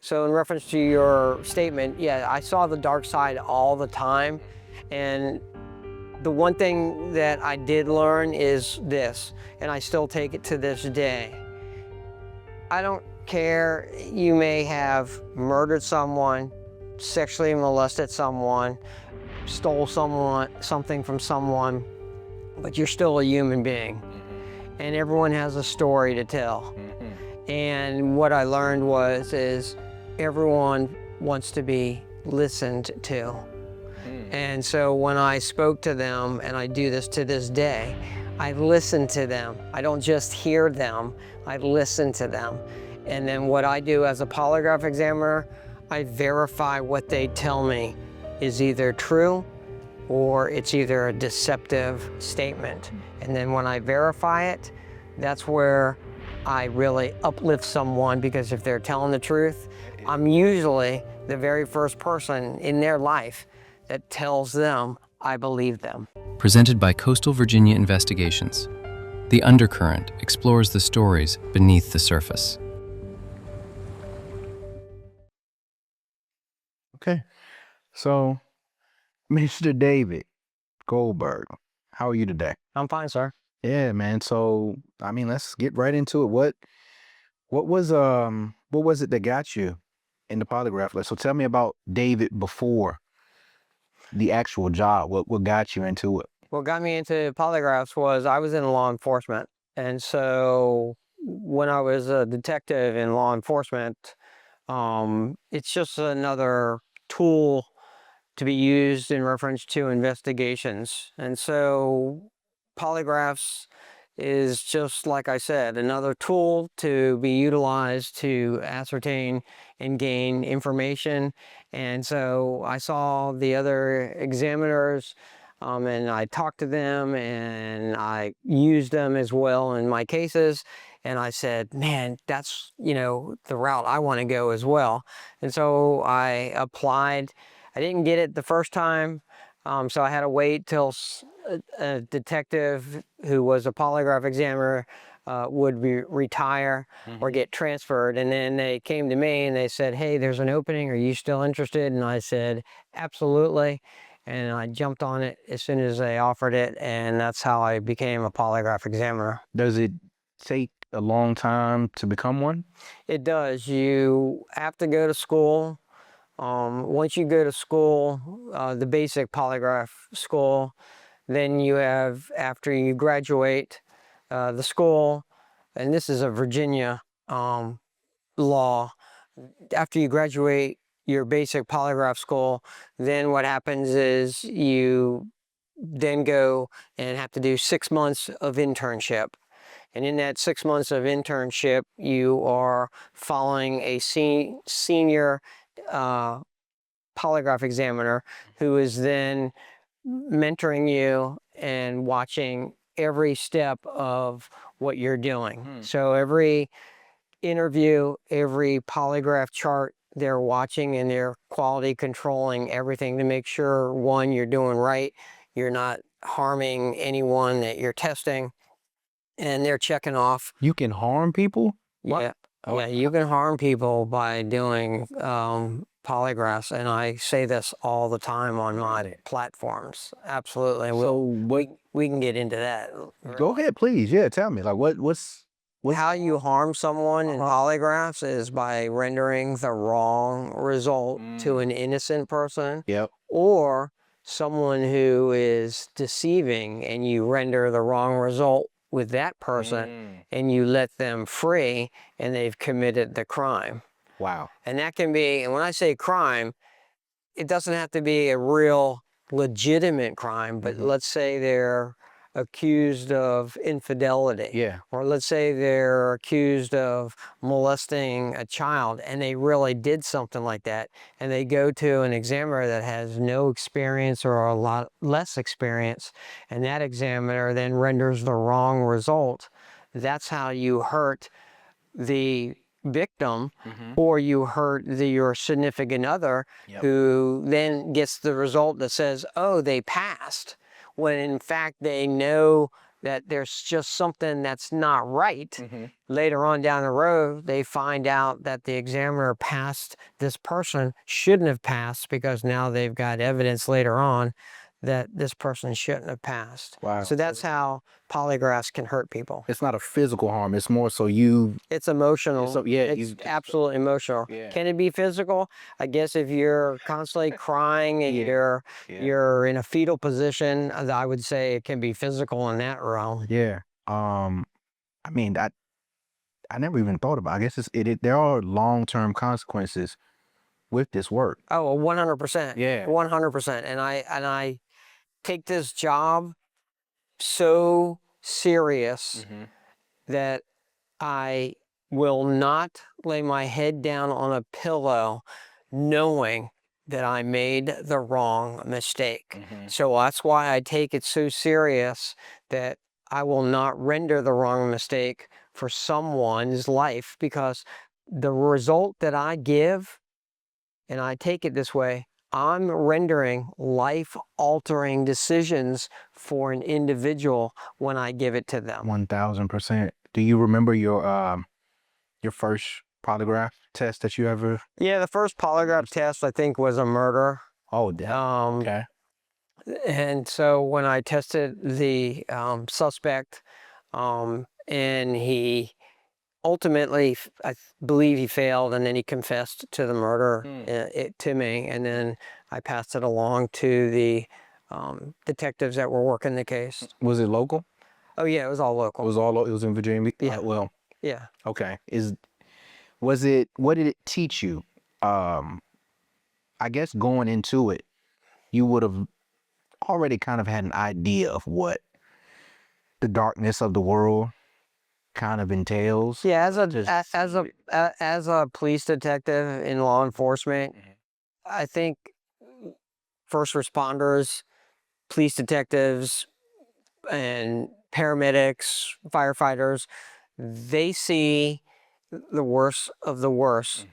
So in reference to your statement, yeah, I saw the dark side all the time. And the one thing that I did learn is this, and I still take it to this day. I don't care, you may have murdered someone, sexually molested someone, stole something from someone, but you're still a human being. And everyone has a story to tell. And what I learned is everyone wants to be listened to. And so when I spoke to them, and I do this to this day, I listen to them. I don't just hear them, I listen to them. And then what I do as a polygraph examiner, I verify what they tell me is either true or it's either a deceptive statement. And then when I verify it, that's where I really uplift someone, because if they're telling the truth, I'm usually the very first person in their life that tells them I believe them. Presented by Coastal Virginia Investigations, The Undercurrent explores the stories beneath the surface. Okay, so Mr. David Goldberg, how are you today? I'm fine, sir. Yeah, man. So I mean, let's get right into it. What was it that got you in the polygraph list? So tell me about David before the actual job. What got you into it? What got me into polygraphs was I was in law enforcement. And so when I was a detective in law enforcement, it's just another tool to be used in reference to investigations. And so polygraphs is just, like I said, another tool to be utilized to ascertain and gain information. And so I saw the other examiners and I talked to them and I used them as well in my cases. And I said, man, that's, the route I want to go as well. And so I applied. I didn't get it the first time, so I had to wait till a detective who was a polygraph examiner would retire or get transferred. And then they came to me and they said, hey, there's an opening. Are you still interested? And I said, absolutely. And I jumped on it as soon as they offered it. And that's how I became a polygraph examiner. Does it take a long time to become one? It does. You have to go to school. Once you go to school, the basic polygraph school, then you have, after you graduate the school, and this is a Virginia law, after you graduate your basic polygraph school, then what happens is you then go and have to do 6 months of internship. And in that 6 months of internship, you are following a senior polygraph examiner who is then mentoring you and watching every step of what you're doing. So every interview, every polygraph chart, they're watching and they're quality controlling everything to make sure, one, you're doing right, you're not harming anyone that you're testing, and they're checking off. You can harm people? Yeah. Oh. Yeah, you can harm people by doing polygraphs, and I say this all the time on my platforms. Absolutely. So we can get into that. Go ahead, please. Yeah, tell me. Like what's How you harm someone in polygraphs is by rendering the wrong result to an innocent person. Yep. Or someone who is deceiving and you render the wrong result with that person and you let them free and they've committed the crime. Wow. And that can be, and when I say crime, it doesn't have to be a real legitimate crime, but let's say they're accused of infidelity. Yeah. Or let's say they're accused of molesting a child and they really did something like that. And they go to an examiner that has no experience or a lot less experience. And that examiner then renders the wrong result. That's how you hurt the victim, or you hurt your significant other, who then gets the result that says, oh, they passed, when in fact they know that there's just something that's not right, Mm-hmm. later on down the road, they find out that the examiner passed this person shouldn't have passed because now they've got evidence later on that this person shouldn't have passed. Wow. So that's how polygraphs can hurt people. It's not a physical harm. It's more so It's emotional. So yeah, It's absolutely emotional. Yeah. Can it be physical? I guess if you're constantly crying and you're in a fetal position, I would say it can be physical in that realm. Yeah. I mean, I never even thought about. I guess there are long-term consequences with this work. Oh, 100%. Yeah. 100%. And I take this job so serious that I will not lay my head down on a pillow knowing that I made the wrong mistake. So that's why I take it so serious that I will not render the wrong mistake for someone's life, because the result that I give, and I take it this way, I'm rendering life-altering decisions for an individual when I give it to them. 1000%. Do you remember your first polygraph test that you ever? Yeah, the first polygraph test I think was a murder. Oh, damn. Okay. And so when I tested the suspect, and he ultimately, I believe he failed, and then he confessed to the murder to me, and then I passed it along to the detectives that were working the case. Was it local? Oh yeah, it was all local. It was in Virginia. Yeah. Well. Yeah. Okay. What did it teach you? I guess going into it, you would have already kind of had an idea of what the darkness of the world kind of entails. Yeah, as a police detective in law enforcement, I think first responders, police detectives, and paramedics, firefighters, they see the worst of the worst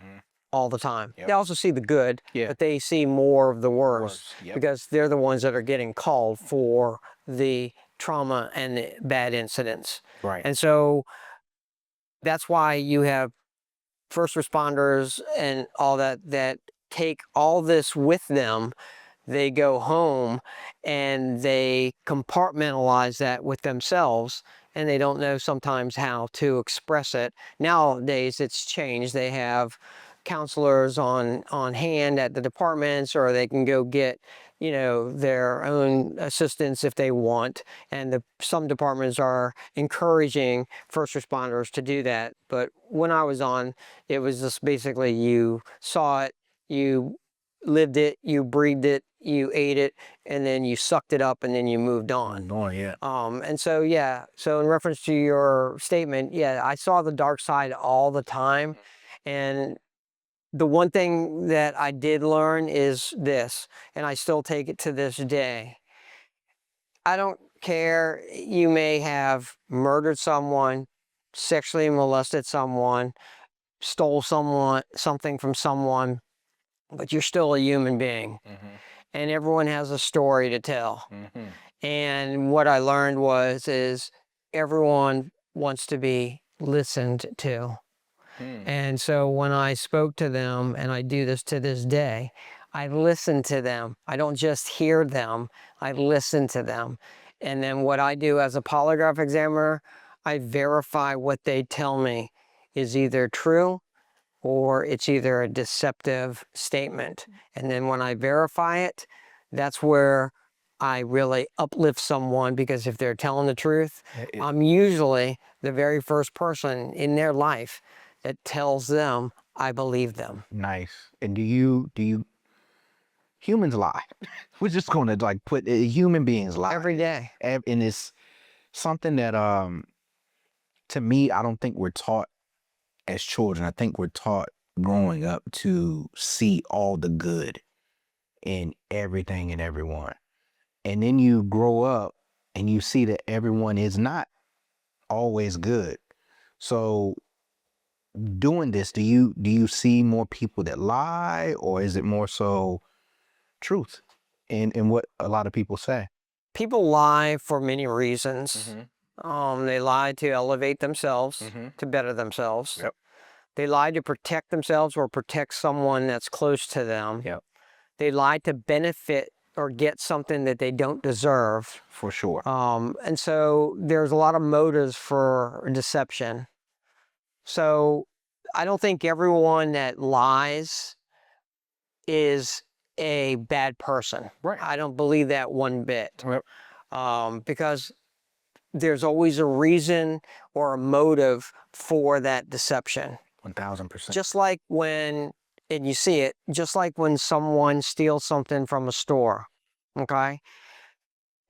all the time. They also see the good, but they see more of the worst because they're the ones that are getting called for the trauma and the bad incidents. Right. And so that's why you have first responders and all that take all this with them. They go home and they compartmentalize that with themselves, and they don't know sometimes how to express it. Nowadays it's changed. They have counselors on hand at the departments, or they can go get, you know, their own assistants if they want. And some departments are encouraging first responders to do that. But when I was on, it was just basically you saw it, you lived it, you breathed it, you ate it, and then you sucked it up, and then you moved on. Yeah. And so, yeah, so in reference to your statement, yeah, I saw the dark side all the time. And the one thing that I did learn is this, and I still take it to this day. I don't care, you may have murdered someone, sexually molested someone, stole something from someone, but you're still a human being. And everyone has a story to tell. And what I learned is everyone wants to be listened to. And so when I spoke to them, and I do this to this day, I listen to them. I don't just hear them, I listen to them. And then what I do as a polygraph examiner, I verify what they tell me is either true or it's either a deceptive statement. And then when I verify it, that's where I really uplift someone, because if they're telling the truth, I'm usually the very first person in their life that tells them I believe them. Nice. And do you humans lie? We're just gonna like put human beings lie Every day. And it's something that to me, I don't think we're taught as children. I think we're taught growing up to see all the good in everything and everyone. And then you grow up and you see that everyone is not always good. So doing this, do you see more people that lie, or is it more so truth in what a lot of people say? People lie for many reasons. They lie to elevate themselves, to better themselves. Yep. They lie to protect themselves or protect someone that's close to them. Yep. They lie to benefit or get something that they don't deserve. For sure. And so there's a lot of motives for deception. So I don't think everyone that lies is a bad person. Right. I don't believe that one bit. Yep. Because there's always a reason or a motive for that deception. 1000%. Just like when, and you see it, just like when someone steals something from a store, okay,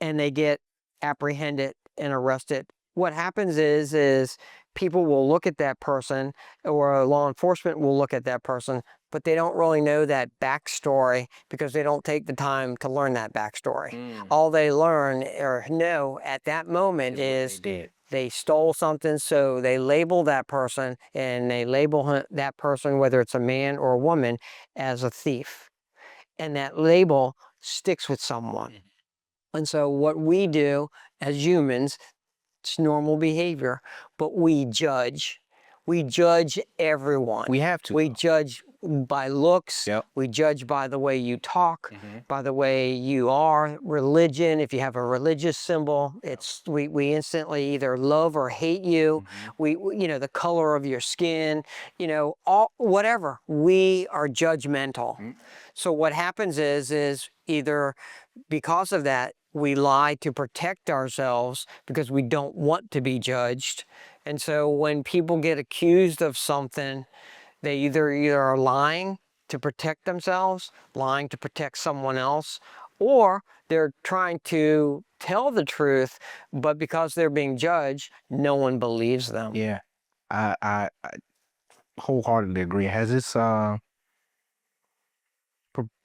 and they get apprehended and arrested. What happens is people will look at that person, or law enforcement will look at that person, but they don't really know that backstory because they don't take the time to learn that backstory. All they learn or know at that moment is they stole something, so they label that person, and they label that person, whether it's a man or a woman, as a thief. And that label sticks with someone. And so what we do as humans, it's normal behavior, but we judge. We judge everyone. We have to. We judge by looks. Yep. We judge by the way you talk, by the way you are, religion. If you have a religious symbol, we instantly either love or hate you. We the color of your skin, whatever. We are judgmental. So what happens is either because of that, we lie to protect ourselves because we don't want to be judged. And so when people get accused of something, they either are lying to protect themselves, lying to protect someone else, or they're trying to tell the truth, but because they're being judged, no one believes them. Yeah, I wholeheartedly agree. Has this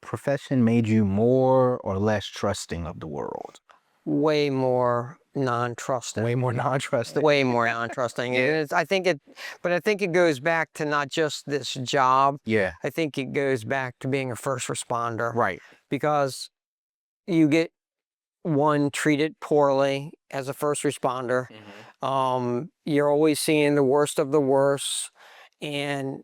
profession made you more or less trusting of the world? Way more non-trusting. Way more non-trusting. Way more non-trusting. Yeah. I think it goes back to not just this job. Yeah. I think it goes back to being a first responder. Right. Because you get treated poorly as a first responder. You're always seeing the worst of the worst, and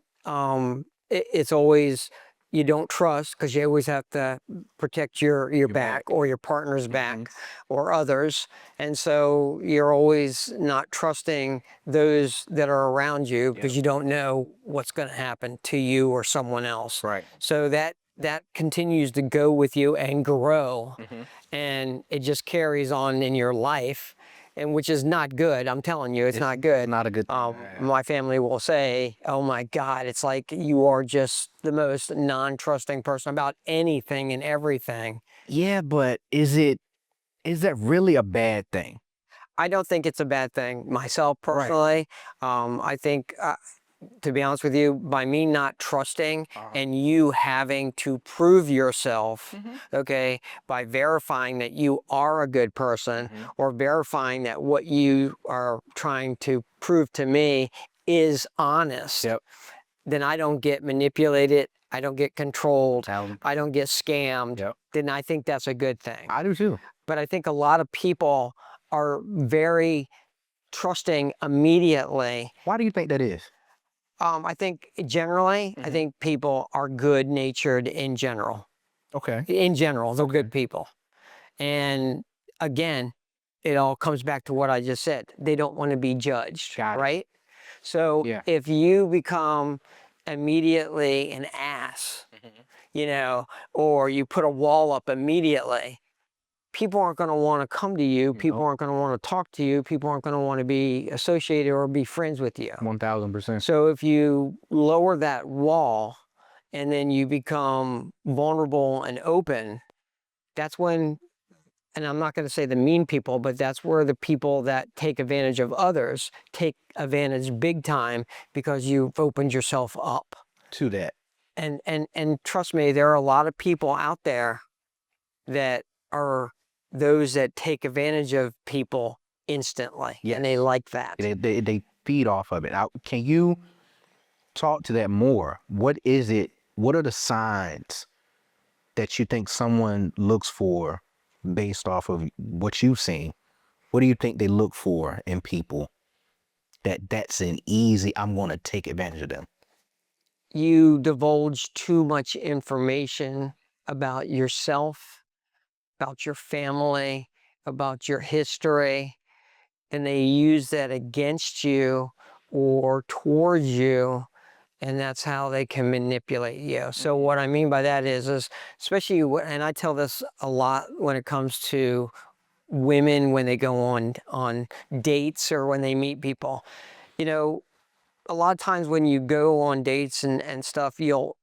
it's always, you don't trust because you always have to protect your back or your partner's back or others. And so you're always not trusting those that are around you because you don't know what's going to happen to you or someone else. Right. So that continues to go with you and grow, and it just carries on in your life. And which is not good. I'm telling you, it's not good. Not a good thing. My family will say, oh my God, it's like you are just the most non-trusting person about anything and everything. Yeah, but is that really a bad thing? I don't think it's a bad thing myself personally. I think, to be honest with you, by me not trusting and you having to prove yourself, okay, by verifying that you are a good person or verifying that what you are trying to prove to me is honest, then I don't get manipulated, I don't get controlled, I don't get scammed, then I think that's a good thing. I do too. But I think a lot of people are very trusting immediately. Why do you think that is? I think generally, I think people are good-natured in general. Okay. In general, they're good people. And again, it all comes back to what I just said. They don't want to be judged, right? So if you become immediately an ass, or you put a wall up immediately, people aren't going to want to come to you. People aren't going to want to talk to you. People aren't going to want to be associated or be friends with you. 1000%. So if you lower that wall and then you become vulnerable and open, that's when, and I'm not going to say the mean people, but that's where the people that take advantage of others take advantage big time because you've opened yourself up to that. And trust me, there are a lot of people out there that are those that take advantage of people instantly, and they like that. They feed off of it. Can you talk to that more? What is it? What are the signs that you think someone looks for based off of what you've seen? What do you think they look for in people that's an easy, I'm going to take advantage of them? You divulge too much information about yourself, about your family, about your history, and they use that against you or towards you, and that's how they can manipulate you. So what I mean by that is especially, and I tell this a lot when it comes to women when they go on dates or when they meet people. You know, a lot of times when you go on dates and stuff, you'll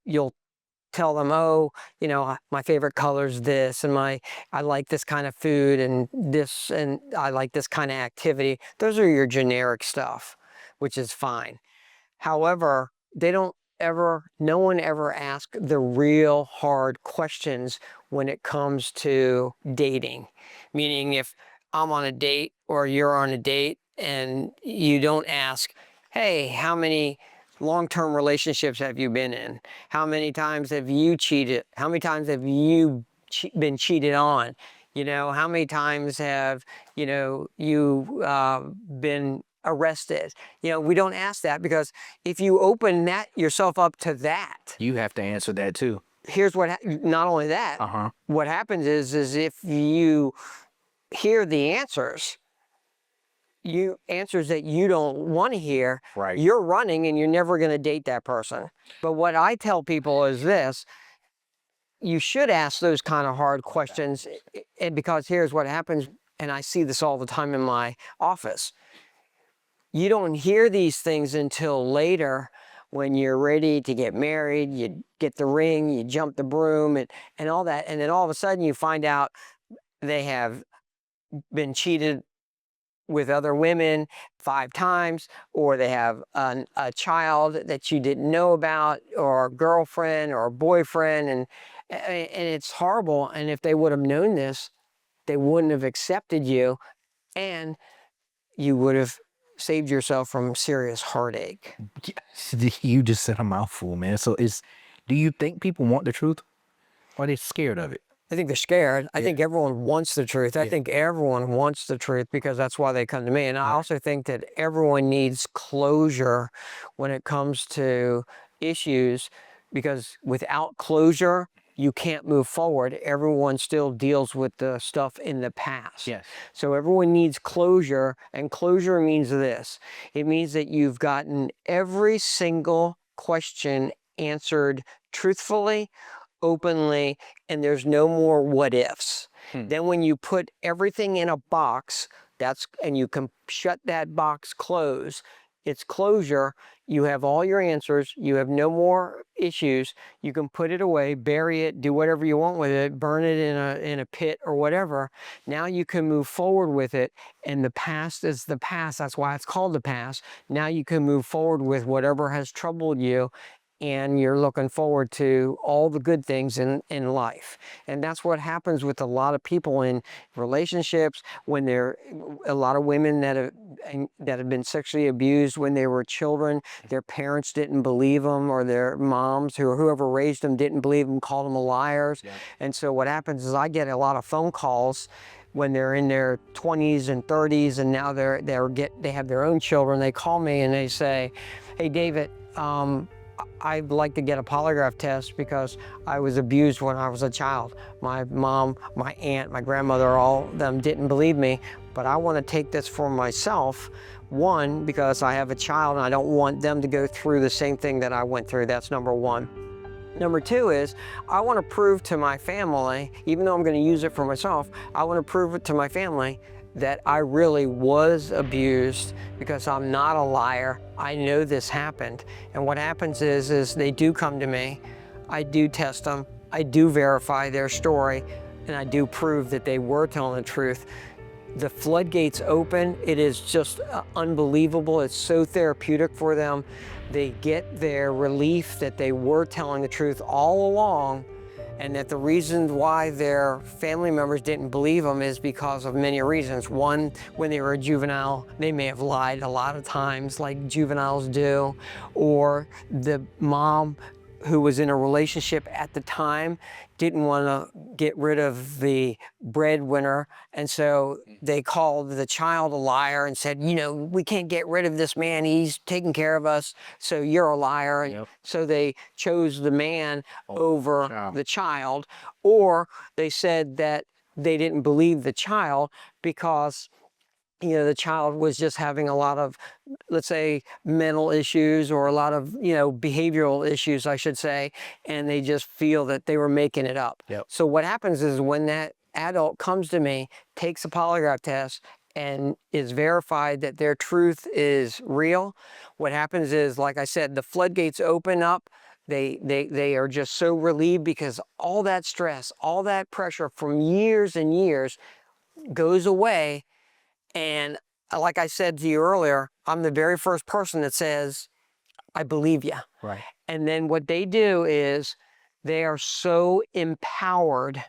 tell them, oh, you know, my favorite color is this, and I like this kind of food, and this, and I like this kind of activity. Those are your generic stuff, which is fine. However, no one ever asks the real hard questions when it comes to dating. Meaning if I'm on a date or you're on a date and you don't ask, hey, how many long-term relationships have you been in? How many times have you cheated? How many times have you been cheated on? You know, how many times have, you been arrested? You know, we don't ask that, because if you open yourself up to that, You have to answer that too. here's not only that, what happens is if you hear the answers that you don't want to hear, Right. you're running and you're never going to date that person. But what I tell people is this: you should ask those kind of hard questions, and because here's what happens, and I see this all the time in my office. You don't hear these things until later, when you're ready to get married, you get the ring, you jump the broom, and all that, and then all of a sudden you find out they have been cheated with other women 5 times, or they have a child that you didn't know about, or a girlfriend or a boyfriend, and it's horrible. And if they would have known this, they wouldn't have accepted you, and you would have saved yourself from serious heartache. You just said a mouthful, man. So do you think people want the truth? Or are they scared of it? I think they're scared. I think everyone wants the truth. I think everyone wants the truth, because that's why they come to me. And I also think that everyone needs closure when it comes to issues, because without closure, you can't move forward. Everyone still deals with the stuff in the past. Yes. So everyone needs closure, and closure means this. It means that you've gotten every single question answered truthfully, openly, and there's no more what ifs. Then when you put everything in a box, and you can shut that box close, it's closure. You have all your answers. You have no more issues. You can put it away, bury it, do whatever you want with it, burn it in a pit or whatever. Now you can move forward with it, and the past is the past. That's why it's called the past. Now you can move forward with whatever has troubled you, and you're looking forward to all the good things in life. And that's what happens with a lot of people in relationships, when a lot of women that have been sexually abused when they were children. Their parents didn't believe them, or their moms or whoever raised them didn't believe them, called them liars. And so what happens is I get a lot of phone calls when they're in their 20s and 30s, and now they have their own children. They call me and they say, hey, David, I'd like to get a polygraph test because I was abused when I was a child. My mom, my aunt, my grandmother, all of them didn't believe me, but I want to take this for myself. One, because I have a child and I don't want them to go through the same thing that I went through. That's number one. Number two is, I want to prove to my family, even though I'm going to use it for myself, I want to prove it to my family that I really was abused, because I'm not a liar. I know this happened. And what happens is they do come to me, I do test them, I do verify their story, and I do prove that they were telling the truth. The floodgates open. It is just unbelievable. It's so therapeutic for them. They get their relief that they were telling the truth all along, and that the reason why their family members didn't believe them is because of many reasons. One, when they were a juvenile, they may have lied a lot of times, like juveniles do, or the mom who was in a relationship at the time didn't want to get rid of the breadwinner, and so they called the child a liar and said, you know, we can't get rid of this man, he's taking care of us, so you're a liar. Yep. So they chose the man over child. the child, or they said that they didn't believe the child because, you know, the child was just having a lot of, let's say, mental issues, or a lot of, you know, behavioral issues, I should say, and they just feel that they were making it up. Yep. So what happens is when that adult comes to me, takes a polygraph test, and is verified that their truth is real, what happens is, like I said, the floodgates open up. They are just so relieved because all that stress, all that pressure from years and years goes away. And like I said to you earlier, I'm the very first person that says, I believe you. Right. And then what they do is they are so empowered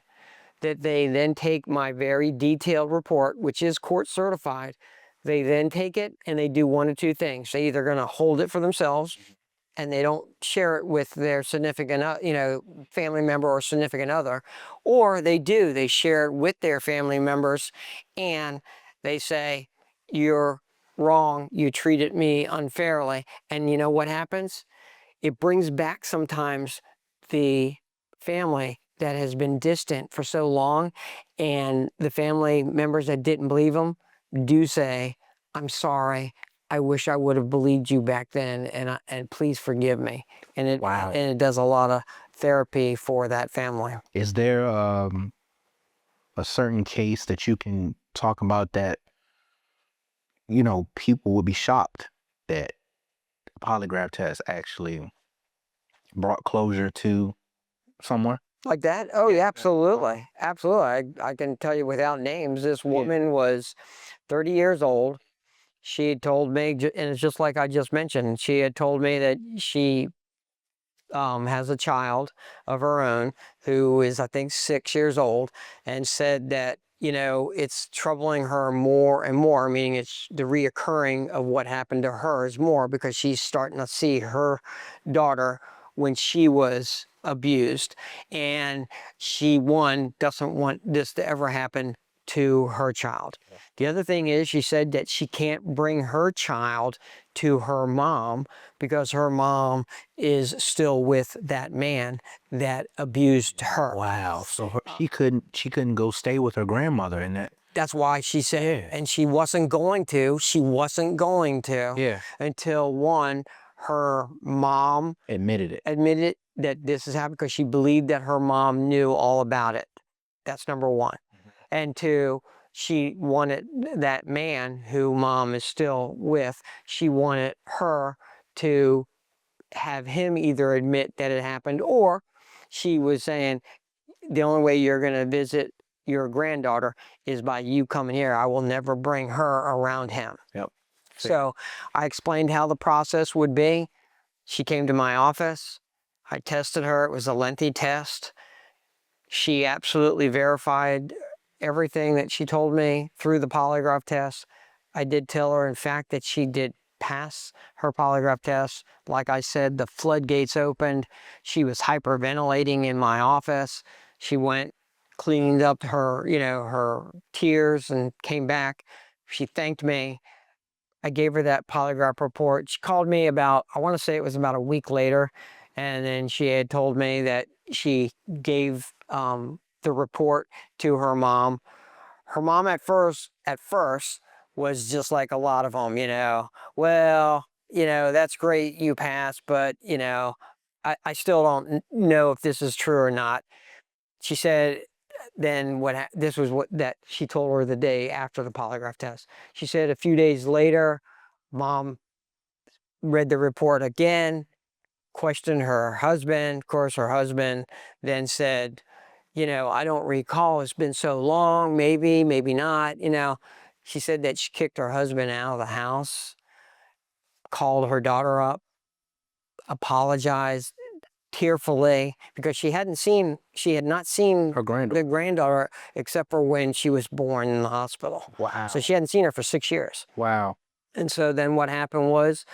that they then take my very detailed report, which is court certified. They then take it and they do one of two things. They either going to hold it for themselves and they don't share it with their significant, you know, family member or significant other, or they do. They share it with their family members, and they say, "You're wrong. You treated me unfairly." And you know what happens? It brings back sometimes the family that has been distant for so long, and the family members that didn't believe them do say, "I'm sorry. I wish I would have believed you back then, and please forgive me." And it Wow. and it does a lot of therapy for that family. Is there a certain case that you can talk about that, you know, people would be shocked that the polygraph test actually brought closure to someone? Like that? Oh, yeah, absolutely. Absolutely. I can tell you without names, this woman was 30 years old. She had told me, and it's just like I just mentioned, she had told me that she has a child of her own who is, I think, 6 years old, and said that, you know, it's troubling her more and more, meaning it's the reoccurring of what happened to her is more because she's starting to see her daughter when she was abused, and she, one, doesn't want this to ever happen to her child. The other thing is, she said that she can't bring her child to her mom because her mom is still with that man that abused her. Wow. So she couldn't go stay with her grandmother in that. That's why she said, and she wasn't going to Yeah. until, one, her mom Admitted it. admitted that this has happened because she believed that her mom knew all about it. That's number one. And two, she wanted that man who mom is still with, she wanted her to have him either admit that it happened, or she was saying, the only way you're going to visit your granddaughter is by you coming here. I will never bring her around him. Yep. So I explained how the process would be. She came to my office. I tested her. It was a lengthy test. She absolutely verified everything that she told me through the polygraph test. I did tell her, in fact, that she did pass her polygraph test. Like I said, the floodgates opened. She was hyperventilating in my office. She went, cleaned up her, you know, her tears and came back. She thanked me. I gave her that polygraph report. She called me about, I want to say it was about a week later, and then she had told me that she gave the report to her mom. Her mom at first was just like a lot of them, you know, well, you know, that's great you passed, but, you know, I still don't know if this is true or not. She said, then this was what that she told her the day after the polygraph test. She said a few days later, mom read the report again, questioned her husband. Of course, her husband then said, you know, I don't recall, it's been so long, maybe, maybe not, you know. She said that she kicked her husband out of the house, called her daughter up, apologized tearfully, because she had not seen Her granddaughter. the granddaughter except for when she was born in the hospital. Wow. So she hadn't seen her for 6 years. Wow. And so then what happened was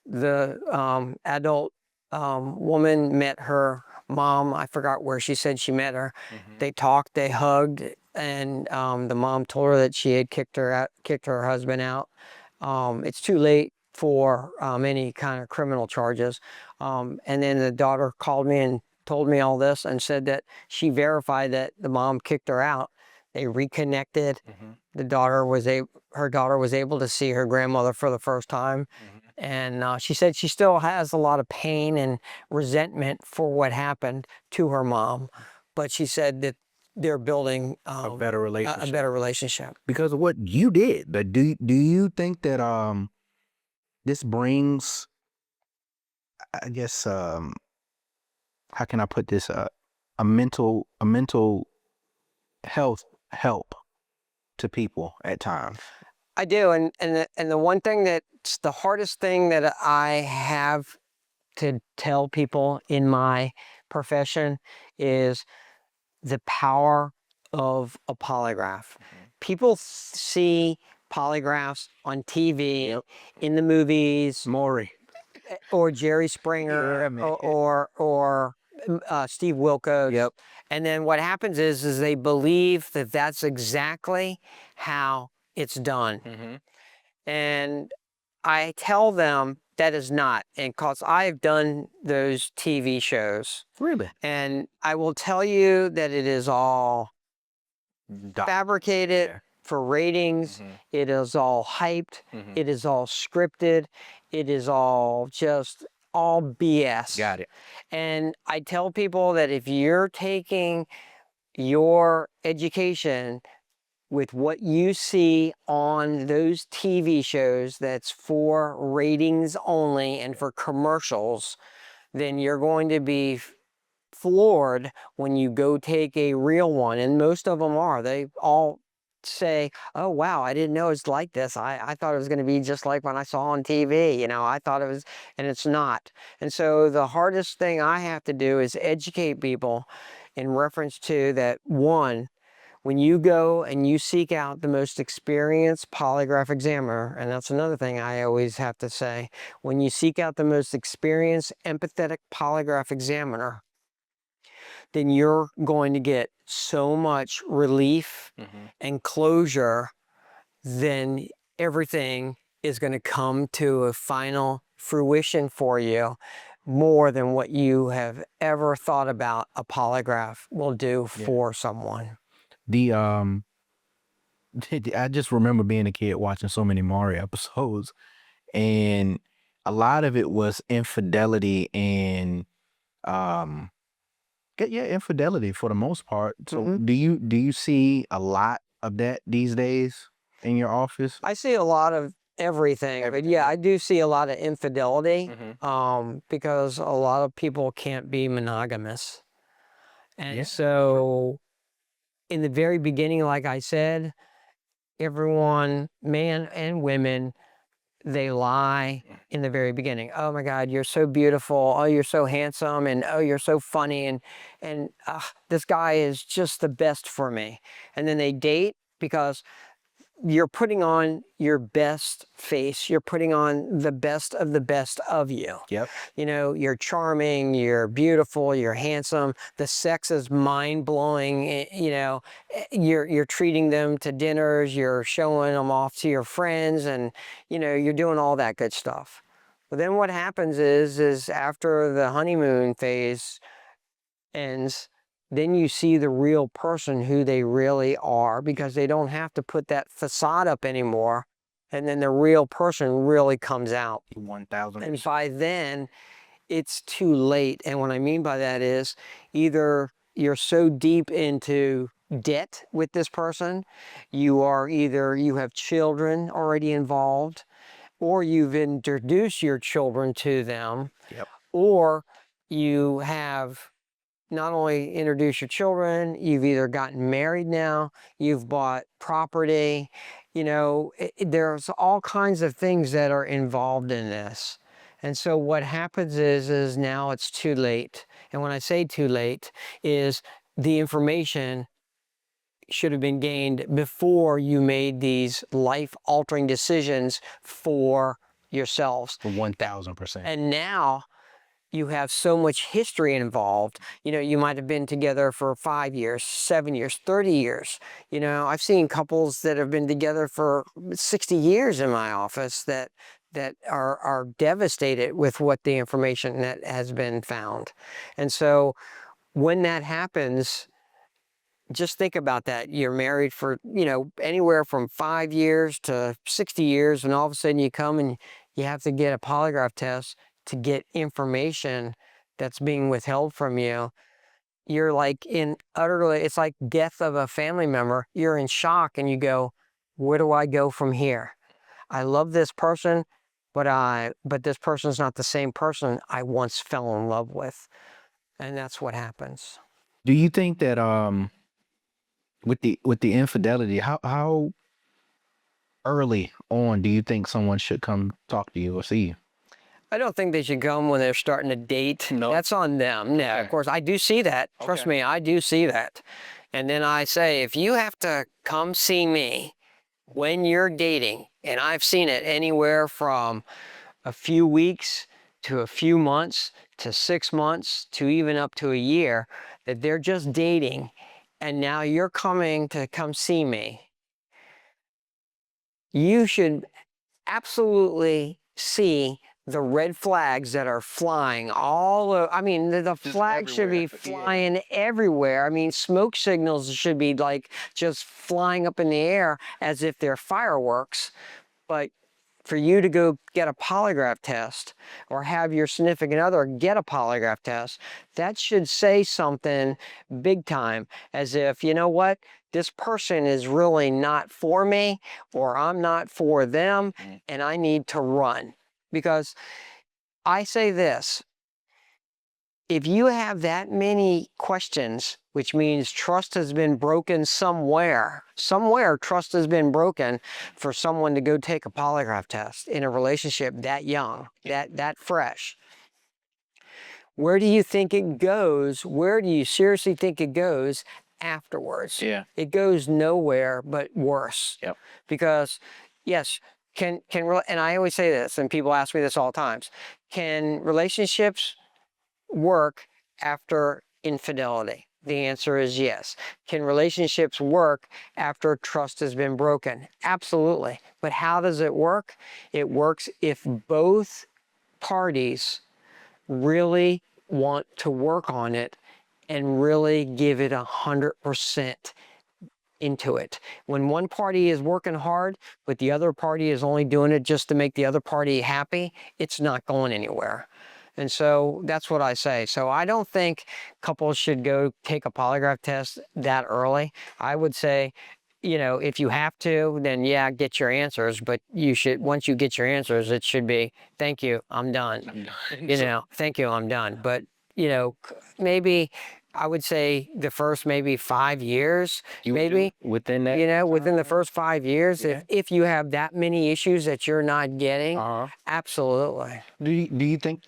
the adult woman met her mom. I forgot where she said she met her. They talked, they hugged, and the mom told her that she had kicked her husband out. It's too late for any kind of criminal charges. And then the daughter called me and told me all this and said that she verified that the mom kicked her out. They reconnected. Her daughter was able to see her grandmother for the first time. And she said she still has a lot of pain and resentment for what happened to her mom, but she said that they're building A better relationship. a better relationship. Because of what you did. But do you think that this brings, I guess, how can I put this, a mental health help to people at times? I do, and the one thing that's the hardest thing that I have to tell people in my profession is the power of a polygraph. People see polygraphs on TV, in the movies, Maury. or Jerry Springer, Yeah, man. or Steve Wilkos. Yep. And then what happens is they believe that that's exactly how it's done. And I tell them that is not, and because I've done those TV shows, Really? and I will tell you that it is all fabricated for ratings. It is all hyped. It is all scripted. It is all just all BS. Got it. And I tell people that if you're taking your education with what you see on those TV shows that's for ratings only and for commercials, then you're going to be floored when you go take a real one. And most of them are. They all say, oh, wow, I didn't know it's like this. I thought it was going to be just like when I saw on TV. You know, I thought it was, and it's not. And so the hardest thing I have to do is educate people in reference to that. One, when you go and you seek out the most experienced polygraph examiner, and that's another thing I always have to say, when you seek out the most experienced, empathetic polygraph examiner, then you're going to get so much relief and closure, then everything is going to come to a final fruition for you more than what you have ever thought about a polygraph will do for someone. The I just remember being a kid watching so many Mario episodes, and a lot of it was infidelity and infidelity for the most part. So do you see a lot of that these days in your office? I see a lot of everything, but yeah, I do see a lot of infidelity because a lot of people can't be monogamous. And so in the very beginning, like I said, everyone, man and women, they lie in the very beginning. Oh my God, you're so beautiful. Oh, you're so handsome. And oh, you're so funny. And this guy is just the best for me. And then they date because you're putting on your best face. You're putting on the best of you. Yep. You know, you're charming, you're beautiful, you're handsome. The sex is mind-blowing. You know, you're treating them to dinners, you're showing them off to your friends, and, you know, you're doing all that good stuff. But then what happens is after the honeymoon phase ends, then you see the real person, who they really are, because they don't have to put that facade up anymore. And then the real person really comes out. 1,000%. And by then, it's too late. And what I mean by that is either you're so deep into debt with this person, you have children already involved, or you've introduced your children to them, or you have not only introduce your children, you've either gotten married now, you've bought property, you know, there's all kinds of things that are involved in this. And so what happens is now it's too late. And when I say too late, is the information should have been gained before you made these life-altering decisions for yourselves. 1,000%. And now you have so much history involved. You know, you might have been together for 5 years, 7 years, 30 years. You know, I've seen couples that have been together for 60 years in my office that are devastated with what the information that has been found. And so when that happens, just think about that. You're married for, you know, anywhere from 5 years to 60 years, and all of a sudden you come and you have to get a polygraph test to get information that's being withheld from you. You're like in utterly, it's like death of a family member. You're in shock and you go, where do I go from here? I love this person, but this person's not the same person I once fell in love with. And that's what happens. Do you think that with the infidelity, how early on do you think someone should come talk to you or see you? I don't think they should come when they're starting to date. No. That's on them. No, Okay. of course, I do see that. Trust Okay. me, I do see that. And then I say, if you have to come see me when you're dating, and I've seen it anywhere from a few weeks to a few months to 6 months to even up to a year, that they're just dating, and now you're coming to come see me, you should absolutely see the red flags that are flying all over. I mean, the flags should be flying everywhere. I mean, smoke signals should be like just flying up in the air as if they're fireworks. But for you to go get a polygraph test or have your significant other get a polygraph test, that should say something big time, as if, you know what, this person is really not for me, or I'm not for them, and I need to run. Because I say this, if you have that many questions, which means trust has been broken somewhere trust has been broken for someone to go take a polygraph test in a relationship that young, that fresh. Where do you think it goes? Where do you seriously think it goes afterwards? Yeah. It goes nowhere but worse. Yep. Because yes, and I always say this, and people ask me this all the times, can relationships work after infidelity? The answer is yes. Can relationships work after trust has been broken? Absolutely. But how does it work? It works if both parties really want to work on it and really give it 100% into it. When one party is working hard, but the other party is only doing it just to make the other party happy, it's not going anywhere. And so that's what I say. So I don't think couples should go take a polygraph test that early. I would say, you know, if you have to, then yeah, get your answers. But you should, once you get your answers, it should be, thank you, I'm done. You know, thank you, I'm done. But, you know, maybe I would say the first maybe 5 years, maybe within that, you know, within the first 5 years, Yeah. if you have that many issues that you're not getting, absolutely. Do you think,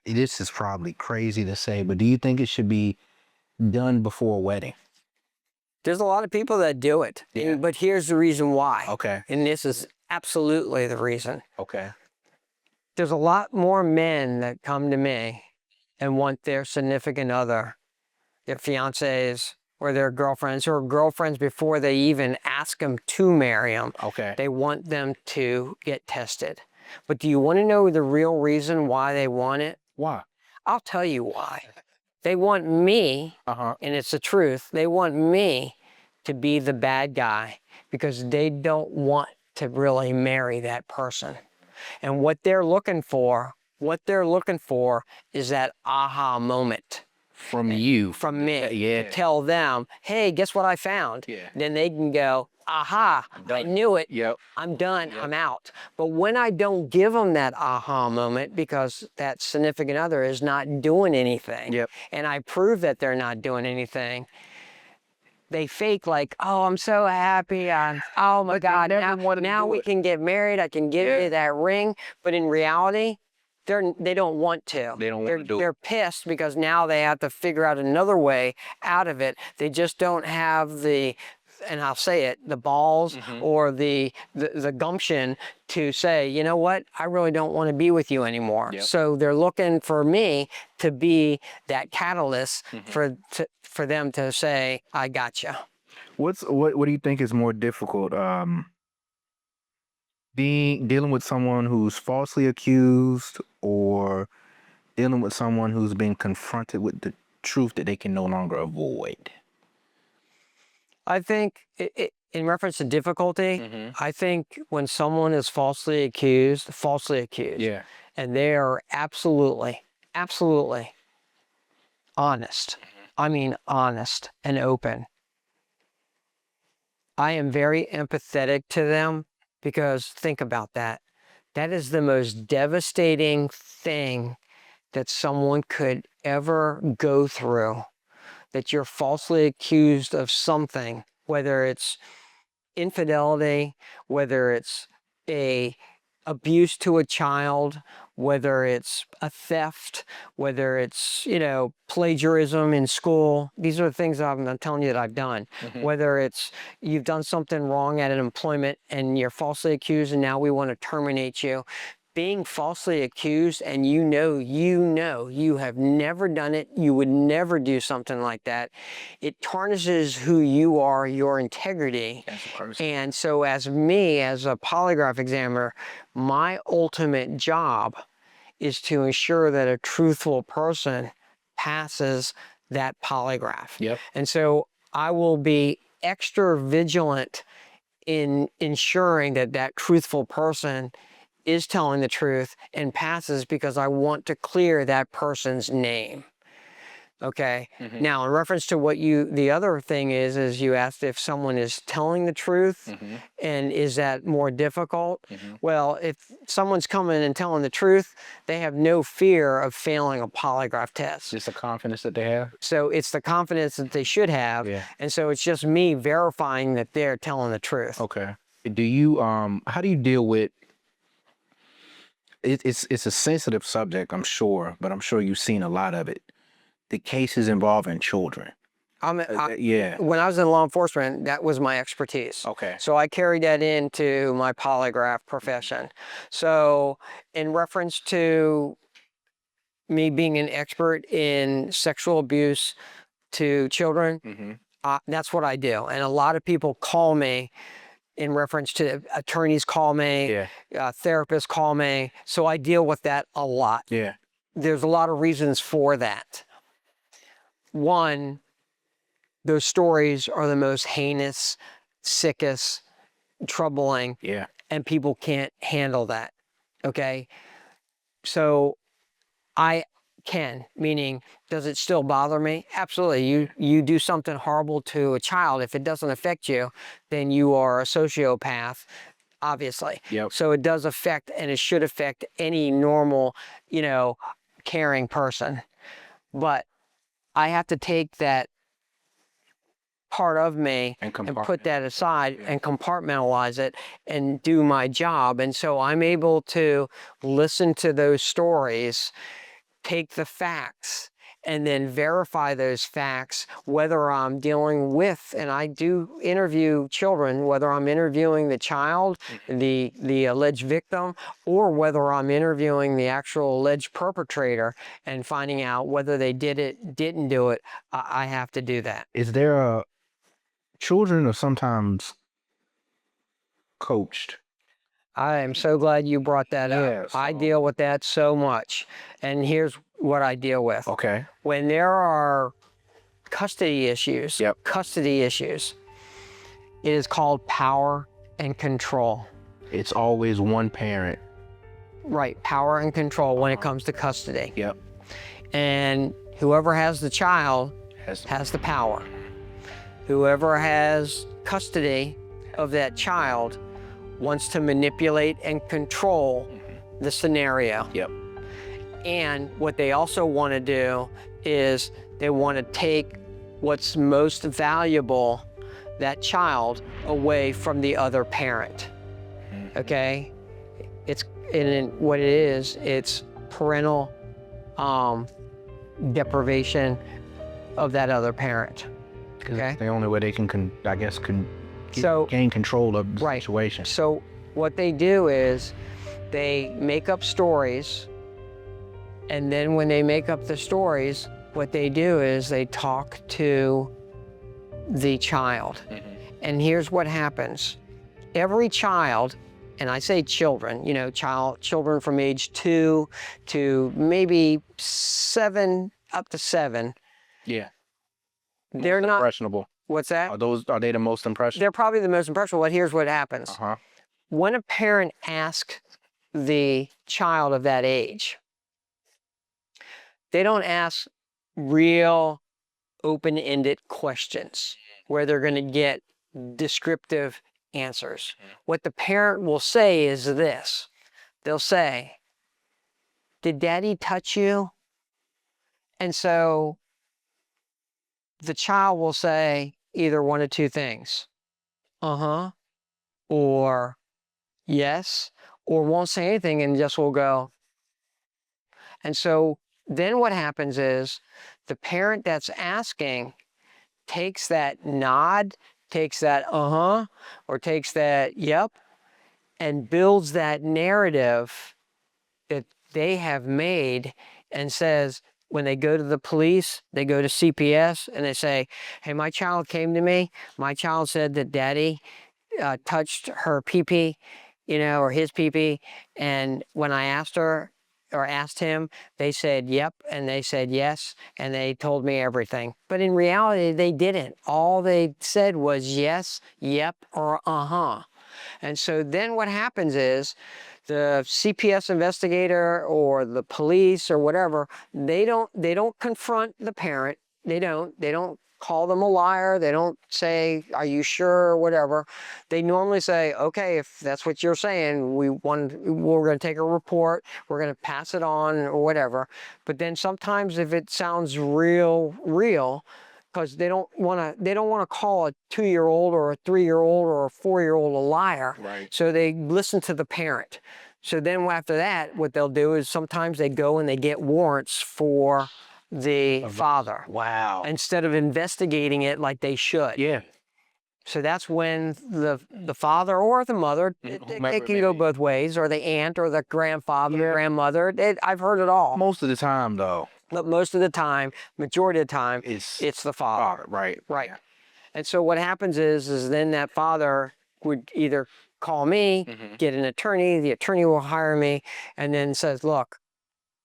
this is probably crazy to say, but do you think it should be done before a wedding? There's a lot of people that do it, Yeah. but here's the reason why. Okay. And this is absolutely the reason. Okay. There's a lot more men that come to me and want their significant other, their fiancés or their girlfriends, or girlfriends before they even ask them to marry them. Okay. They want them to get tested. But do you want to know the real reason why they want it? Why? I'll tell you why. They want me, and it's the truth, they want me to be the bad guy because they don't want to really marry that person. And what they're looking for is that aha moment. From you. From me. Yeah. Tell them, hey, guess what I found? Yeah. Then they can go, aha, I knew it. Yep. I'm done, I'm out. But when I don't give them that aha moment because that significant other is not doing anything, Yep. and I prove that they're not doing anything, they fake like, oh, I'm so happy. Oh my God, now we can get married. I can give you that ring. But in reality, they don't want to. They don't want to do it. They're pissed because now they have to figure out another way out of it. They just don't have the and I'll say it, the balls or the gumption to say, you know what, I really don't want to be with you anymore. Yep. So they're looking for me to be that catalyst for them to say, I gotcha. What do you think is more difficult? Dealing with someone who's falsely accused, or dealing with someone who's been confronted with the truth that they can no longer avoid? I think in reference to difficulty, I think when someone is falsely accused, Yeah. and they are absolutely honest, I mean honest and open, I am very empathetic to them, because think about that. That is the most devastating thing that someone could ever go through, that you're falsely accused of something, whether it's infidelity, whether it's a abuse to a child, whether it's a theft, whether it's, plagiarism in school. These are the things that I'm telling you that I've done. Whether it's you've done something wrong at an employment and you're falsely accused and now we want to terminate you. Being falsely accused and you know you have never done it, you would never do something like that, it tarnishes who you are, your integrity. As a person. And so as me, as a polygraph examiner, my ultimate job is to ensure that a truthful person passes that polygraph. Yep. And so I will be extra vigilant in ensuring that that truthful person is telling the truth and passes, because I want to clear that person's name. Okay. Now, in reference to what the other thing is you asked if someone is telling the truth and is that more difficult? Well, if someone's coming and telling the truth, they have no fear of failing a polygraph test. Just the confidence that they have. So it's the confidence that they should have. Yeah. And so it's just me verifying that they're telling the truth. Okay. Do you how do you deal with it's a sensitive subject, I'm sure, but I'm sure you've seen a lot of it. The cases involving children. Yeah. When I was in law enforcement, that was my expertise. Okay. So I carried that into my polygraph profession. So in reference to me being an expert in sexual abuse to children, that's what I do. And a lot of people call me in reference to attorneys call me, therapists call me. So I deal with that a lot. Yeah. There's a lot of reasons for that. One, those stories are the most heinous, sickest, troubling, and people can't handle that, okay? So I can, meaning, does it still bother me? Absolutely. You do something horrible to a child, if it doesn't affect you, then you are a sociopath, obviously. Yep. So it does affect, and it should affect any normal, caring person. But I have to take that part of me and put that aside and compartmentalize it and do my job. And so I'm able to listen to those stories, take the facts, and then verify those facts, whether I'm dealing with, and I do interview children, whether I'm interviewing the child, the alleged victim, or whether I'm interviewing the actual alleged perpetrator and finding out whether they did it, didn't do it. I have to do that. Is there children are sometimes coached? I am so glad you brought that up. I deal with that so much. And here's what I deal with. Okay. When there are custody issues, it is called power and control. It's always one parent. Right, power and control when it comes to custody. Yep. And whoever has the child has the power. Whoever has custody of that child wants to manipulate and control the scenario. Yep. And what they also want to do is they want to take what's most valuable, that child, away from the other parent. Okay? What it is, it's parental deprivation of that other parent. 'Cause Okay. it's the only way they can I guess, So- gain control of the Right. situation. So what they do is they make up stories, and then when they make up the stories, what they do is they talk to the child. And here's what happens. Every child, and I say children, children from age 2 to maybe 7, up to 7, Yeah. they're Most not, impressionable. what's that? Are they the most impressionable? They're probably the most impressionable. But here's what happens. Uh-huh. When a parent asks the child of that age, they don't ask real open-ended questions where they're going to get descriptive answers. What the parent will say is this. They'll say, "Did daddy touch you?" And so the child will say either one of two things. Uh-huh. Or yes, or won't say anything and just will go. And so then what happens is the parent that's asking takes that nod, takes that uh-huh, or takes that yep, and builds that narrative that they have made and says, when they go to the police, they go to CPS and they say, "Hey, my child came to me. My child said that daddy touched her pee-pee, or his pee-pee. And when I asked her or asked him, they said, yep, and they said yes, and they told me everything." But in reality, they didn't. All they said was yes, yep, or uh-huh. And so then what happens is the CPS investigator or the police or whatever, they don't confront the parent. They don't call them a liar. They don't say, "Are you sure?" or whatever. They normally say, "Okay, if that's what you're saying, we're going to take a report. We're going to pass it on," or whatever. But then sometimes if it sounds real, because they don't want to call a 2-year-old or a 3-year-old or a 4-year-old a liar. Right. So they listen to the parent. So then after that, what they'll do is sometimes they go and they get warrants for the father Wow. instead of investigating it like they should. Yeah. So that's when the father or the mother, Whomever it it can may go be. both ways, or the aunt or the grandfather, Yeah. grandmother. I've heard it all. Most of the time, though, But most of the time, majority of the time, it's it's the father. right. Right. And so what happens is then that father would either call me, get an attorney, the attorney will hire me, and then says, "Look,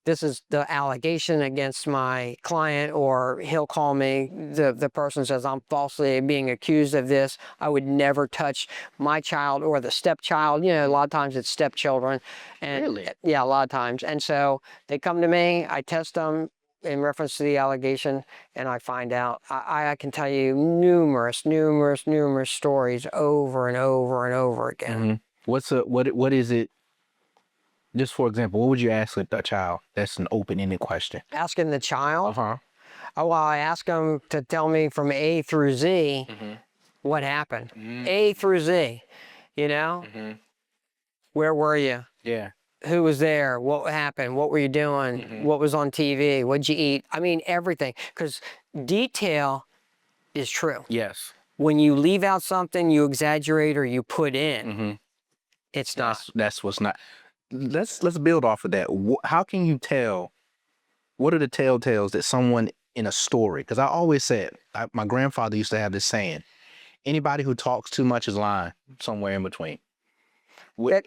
this is the allegation against my client," or he'll call me, the person says, "I'm falsely being accused of this. I would never touch my child," or the stepchild. A lot of times it's stepchildren. And Really? yeah, a lot of times. And so they come to me, I test them in reference to the allegation, and I find out. I can tell you numerous stories over and over and over again. What is it? Just for example, what would you ask a child? That's an open-ended question. Asking the child, Uh-huh. oh, well, I ask them to tell me from A through Z what happened. A through Z, Where were you? Yeah. Who was there? What happened? What were you doing? What was on TV? What'd you eat? I mean, everything. Because detail is true. Yes. When you leave out something, you exaggerate or you put in, it's not. That's what's not. Let's build off of that. How can you tell? What are the telltales that someone in a story? Because I always said, my grandfather used to have this saying: anybody who talks too much is lying. Somewhere in between.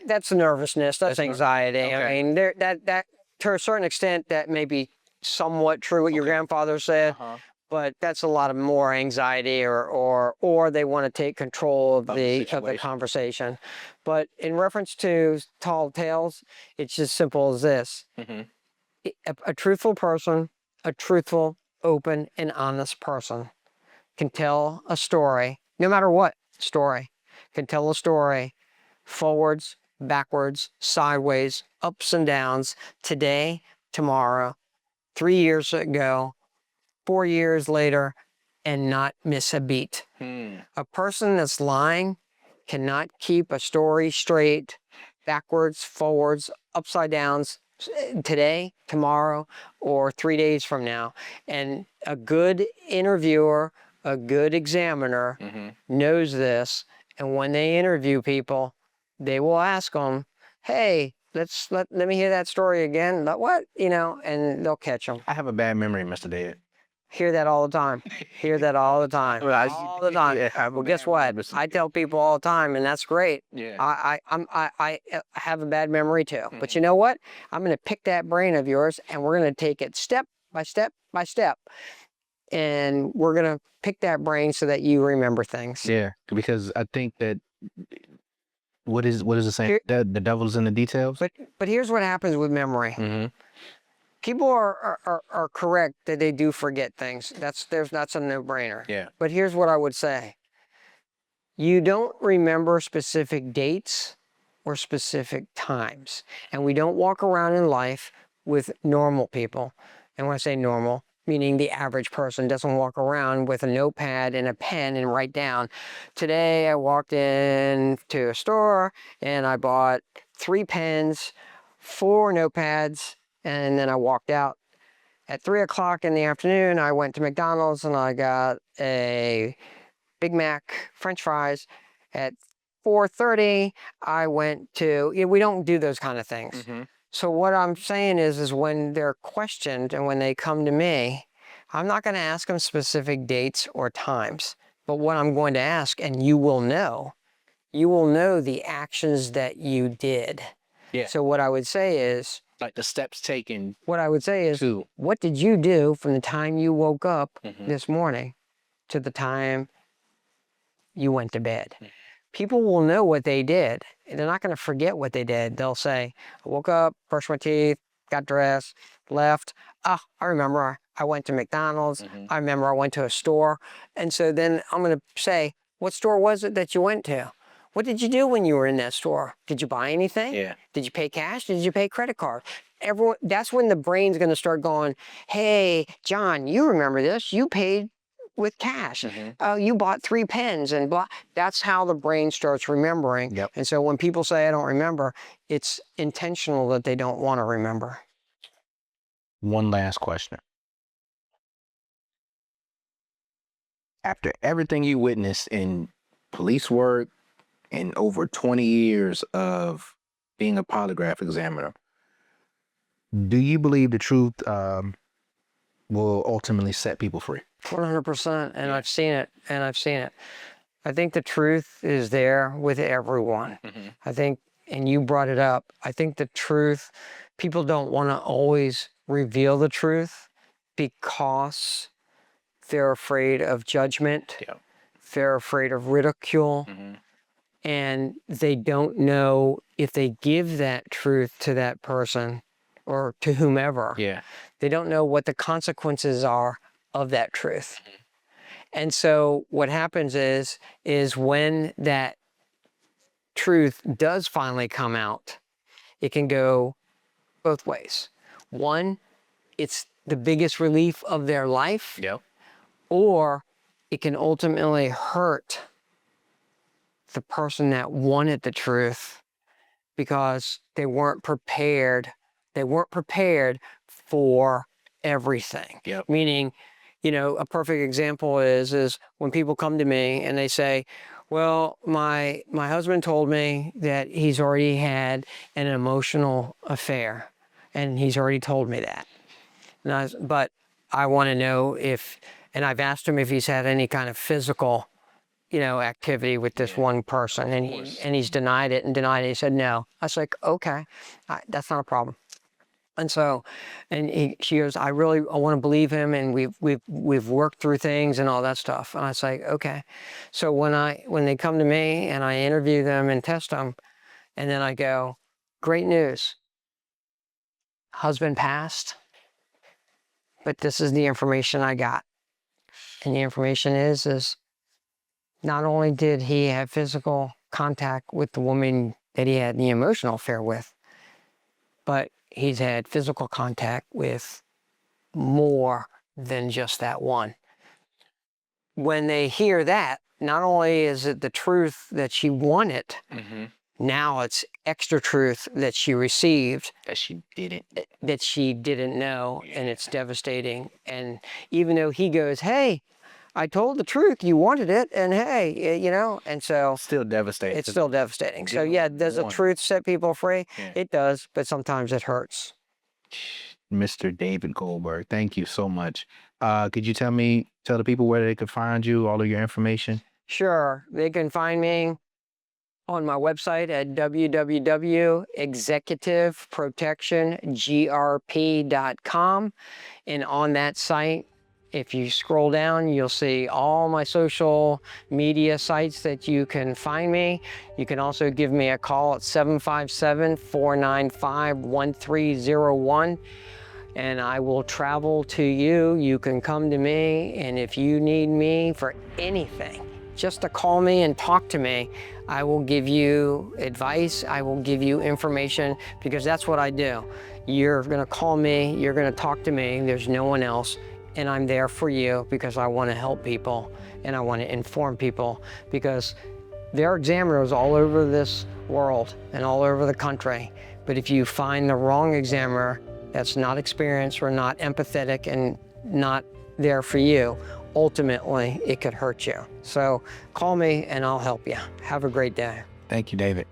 That's nervousness. That's anxiety. Okay. I mean, that to a certain extent, that may be somewhat true what your grandfather said. But that's a lot of more anxiety, or they want to take control of the conversation. But in reference to tall tales, it's just simple as this: a truthful person, a truthful, open, and honest person can tell a story, no matter what story, can tell a story forwards, backwards, sideways, ups and downs, today, tomorrow, 3 years ago, 4 years later, and not miss a beat. A person that's lying cannot keep a story straight, backwards, forwards, upside downs, today, tomorrow, or 3 days from now. And a good interviewer a good examiner knows this, and when they interview people, they will ask them, "Hey, let me hear that story again." What? And they'll catch them. I have a bad memory, Mr. David. Hear that all the time. Hear that all the time. All the time. Well, guess what? I tell people all the time, and that's great. Yeah. I have a bad memory too. But you know what? I'm going to pick that brain of yours, and we're going to take it step by step by step, and we're going to pick that brain so that you remember things. Yeah, because I think that what is it saying? The devil's in the details. But here's what happens with memory. People are correct that they do forget things. That's a no-brainer. Yeah. But here's what I would say. You don't remember specific dates or specific times. And we don't walk around in life with normal people. And when I say normal, meaning the average person doesn't walk around with a notepad and a pen and write down, today I walked into a store and I bought 3 pens, 4 notepads, and then I walked out. At 3 o'clock in the afternoon, I went to McDonald's and I got a Big Mac, French fries. At 4:30, I went to, we don't do those kind of things. So what I'm saying is when they're questioned and when they come to me, I'm not going to ask them specific dates or times. But what I'm going to ask, and you will know the actions that you did. Yeah. So what I would say is, Like the steps taken. what I would say is, to. what did you do from the time you woke up this morning to the time you went to bed? People will know what they did. And they're not going to forget what they did. They'll say, I woke up, brushed my teeth, got dressed, left. I remember I went to McDonald's. I remember I went to a store. And so then I'm going to say, what store was it that you went to? What did you do when you were in that store? Did you buy anything? Yeah. Did you pay cash? Did you pay credit card? That's when the brain's going to start going, hey, John, you remember this. You paid with cash. You bought 3 pens and blah. That's how the brain starts remembering. Yep. And so when people say, I don't remember, it's intentional that they don't want to remember. One last question. After everything you witnessed in police work and over 20 years of being a polygraph examiner, do you believe the truth will ultimately set people free? 100%. And I've seen it. I think the truth is there with everyone. I think, and you brought it up, I think the truth, people don't want to always reveal the truth because they're afraid of judgment. Yeah. They're afraid of ridicule. And they don't know if they give that truth to that person or to whomever. Yeah. They don't know what the consequences are of that truth. And so what happens is when that truth does finally come out, it can go both ways. One, it's the biggest relief of their life. Yeah. Or it can ultimately hurt the person that wanted the truth because they weren't prepared. They weren't prepared for everything. Yep. Meaning, a perfect example is when people come to me and they say, well, my husband told me that he's already had an emotional affair, and he's already told me that. But I want to know and I've asked him if he's had any kind of physical, activity with this one person, and he's denied it. He said no. I was like, okay, that's not a problem. And so, she goes, I want to believe him, and we've worked through things and all that stuff. And I was like, okay. So when they come to me and I interview them and test them, and then I go, great news, husband passed, but this is the information I got. And the information is not only did he have physical contact with the woman that he had the emotional affair with, but he's had physical contact with more than just that one. When they hear that, not only is it the truth that she wanted, now it's extra truth that she received. That she didn't know, and it's devastating. And even though he goes, hey, I told the truth. You wanted it, and hey, you know, and so Still devastating. it's still devastating. So didn't yeah, does the want it. truth set people free? Yeah. It does, but sometimes it hurts. Mr. David Goldberg, thank you so much. Could you tell the people where they could find you, all of your information? Sure, they can find me on my website at www.executiveprotectiongrp.com. And on that site, if you scroll down, you'll see all my social media sites that you can find me. You can also give me a call at 757-495-1301. And I will travel to you. You can come to me, and if you need me for anything, just to call me and talk to me, I will give you advice, I will give you information, because that's what I do. You're gonna call me, you're gonna talk to me, there's no one else, and I'm there for you because I wanna help people and I wanna inform people, because there are examiners all over this world and all over the country, but if you find the wrong examiner that's not experienced or not empathetic and not there for you, ultimately it could hurt you. So call me and I'll help you. Have a great day. Thank you, David.